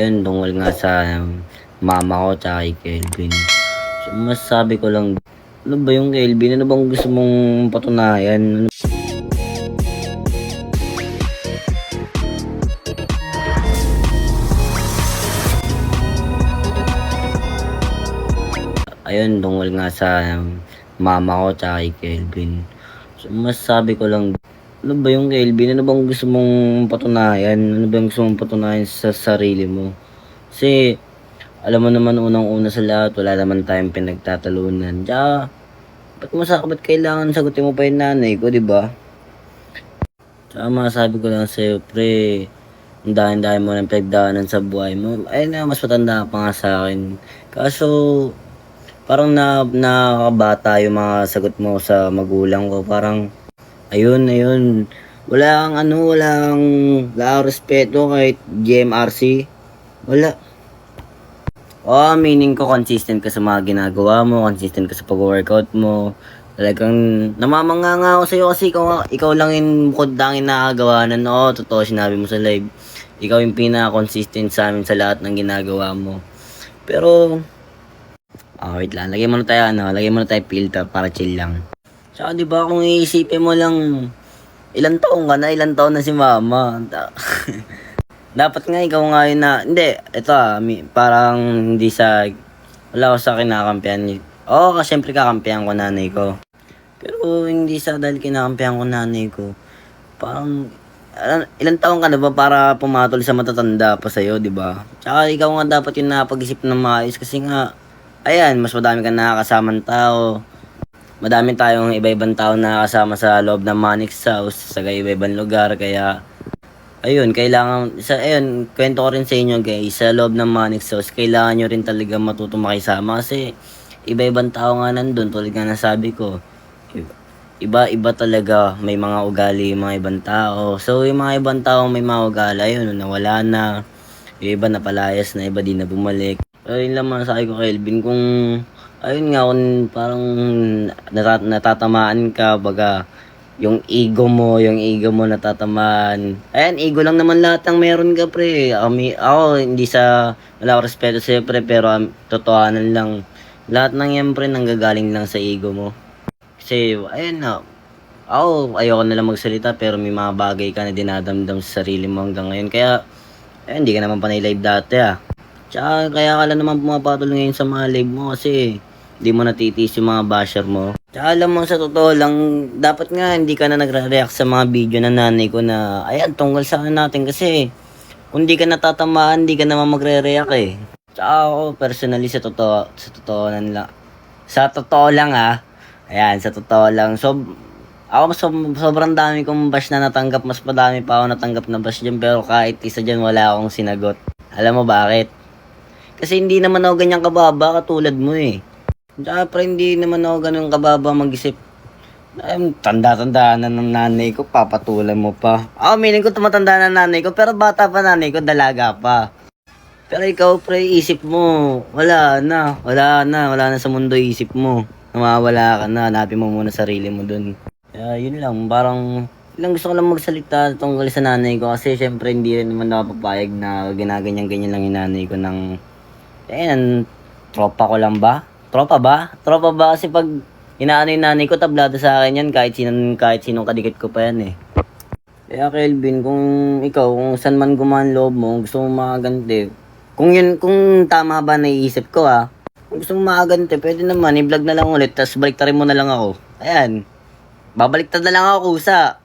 Yun, tungkol nga sa mama ko tsaka kay Kelvin. So, masasabi ko lang, ano ba yung Kelvin? Ano bang gusto mong patunayan? Ayun, tungkol nga sa mama ko tsaka kay Kelvin. So, masasabi ko lang, ano ba yung Kelvin? Ano bang gusto mong patunayan? Ano ba yung gusto mong patunayan sa sarili mo? Kasi, alam mo naman unang-una sa lahat, wala naman tayong pinagtatalunan. Tsaka, ba't kailangan sagutin mo pa yung nanay ko, di ba? Tsaka masasabi ko lang sa'yo, pre, ang dahil mo ng pinagdaanan sa buhay mo. Ay na, mas matanda ka pa nga sa akin. Kaso, parang nakakabata yung mga sagot mo sa magulang ko. Parang, ayun. Wala kang respeto kahit GMRC. Wala. Meaning ko consistent ka sa mga ginagawa mo, consistent ka sa pag-workout mo. Talagang namamangha nga ako sa'yo kasi ikaw lang yung bukod tanging nakagawa na totoo sinabi mo sa live. Ikaw yung pinaka-consistent sa amin sa lahat ng ginagawa mo. Pero, wait lang. Lagyan mo na tayo filter para chill lang. Tsaka diba kung iisipin mo lang, ilang taon na si mama. Dapat nga ikaw nga yun na, hindi, ito parang hindi wala ko sa kinakampihan. Oo, kasi syempre kakampihan ko nanay ko. Pero hindi dahil kinakampihan ko nanay ko. Parang, ilang taon ka na ba para pumatol sa matatanda pa sa'yo, di ba? Tsaka ikaw nga dapat yung napag-isip ng maayos kasi nga, ayan, mas madami kang nakakasamang tao. Madami tayong iba-ibang tao na kasama sa loob ng Manix House, sa iba-ibang lugar, kaya ayun, kwento ko rin sa inyo guys, sa loob ng Manix House, kailangan nyo rin talaga matutong makisama kasi iba-ibang tao nga nandun, tulad nga nasabi ko, iba-iba talaga, may mga ugali, mga ibang tao. So, yung mga ibang tao may mga ugali, ayun, nawala na, yung iba napalayas na, iba di na bumalik. Ayun lang mga sabi ko kay Elvin, kung, ayun nga, kung parang natatamaan ka, baga, yung ego mo natatamaan. Ayan, ego lang naman lahat ng meron ka, pre. Ako hindi wala ko respeto sa'yo, pre, pero totohanan lang. Lahat ng yan, pre, nanggagaling lang sa ego mo. Kasi, ayun na, ayoko na lang magsalita, pero may mga bagay ka na dinadamdam sa sarili mo hanggang ngayon. Kaya, ayun, hindi ka naman panay live dati, Tsaka, kaya ka lang naman pumapatol ngayon sa mga live mo kasi hindi mo natitiis yung mga basher mo. Tsaka alam mo, sa totoo lang, dapat nga hindi ka na nagre-react sa mga video ng nanay ko na, ayan, tungkol sa natin kasi kung di ka natatamaan, hindi ka naman magre-react eh. Tsaka ako, personally, sa totoo lang ayan, sa totoo lang, sobrang dami kong bash na natanggap, mas madami pa ako natanggap na bash dyan, pero kahit isa dyan wala akong sinagot. Alam mo bakit? Kasi hindi naman ako ganyan kababa katulad mo eh. Tsaka pre, hindi naman ako ganun kababa mag-isip. Tanda-tanda na ng nanay ko, papatulan mo pa. Meaning ko tumatanda na nanay ko, pero bata pa nanay ko, dalaga pa. Pero ikaw pre, isip mo, wala na sa mundo isip mo. Nawawala ka na, hanapin mo muna sarili mo dun. Yun lang, parang, gusto ko lang magsalita tungkol sa nanay ko kasi syempre hindi rin naman nakapapayag na ginaganyan-ganyan lang yung nanay ko ng, tropa ko lang ba? Tropa ba? Tropa ba? Kasi pag inaano yung nanay ko, tablado sa akin yan. Kahit sinong kadikit ko pa yan eh. Kaya Kelvin, kung saan man gumaan loob mo, gusto mo makaganti. Kung tama ba naiisip ko kung gusto mo makaganti, pwede naman, i-vlog na lang ulit, tapos baliktarin mo na lang ako. Ayan. Babaliktad na lang ako kusa.